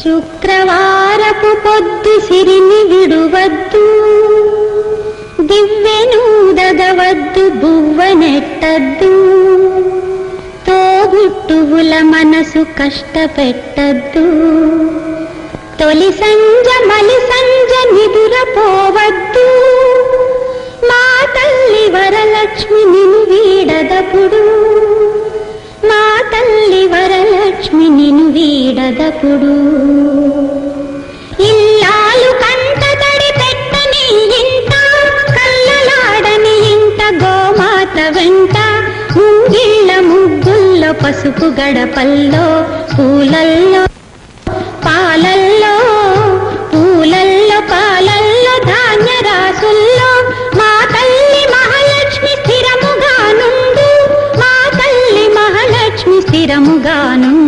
శుక్రవారపు పొద్దు సిరిని విడువద్దు, దివ్వెనూదగవద్దు, బువ్వనెట్టద్దు, తోబుట్టువుల మనసు కష్టపెట్టద్దు. తొలి సంజ మలి సంజ నిదురపోవద్దు, మా తల్లి వరలక్ష్మి నిన్ను వీడదపుడు, మా తల్లి వరలక్ష్మి నిన్ను వీడదపుడు. ఇల్లాలు కంట తడి పెట్టని ఇంట, కల్లలాడని ఇంట, గోమాత వెంట, ముంగిళ్ళ ముగ్గుల్లో, పసుపు గడపల్లో, పూలల్లో పాలల్లో, పూలల్లో పాలల్లో, ధాన్య రాసుల్లో, మా తల్లి మహాలక్ష్మి స్థిరముగా నుండు, మా తల్లి మహాలక్ష్మి స్థిరముగా నుండు.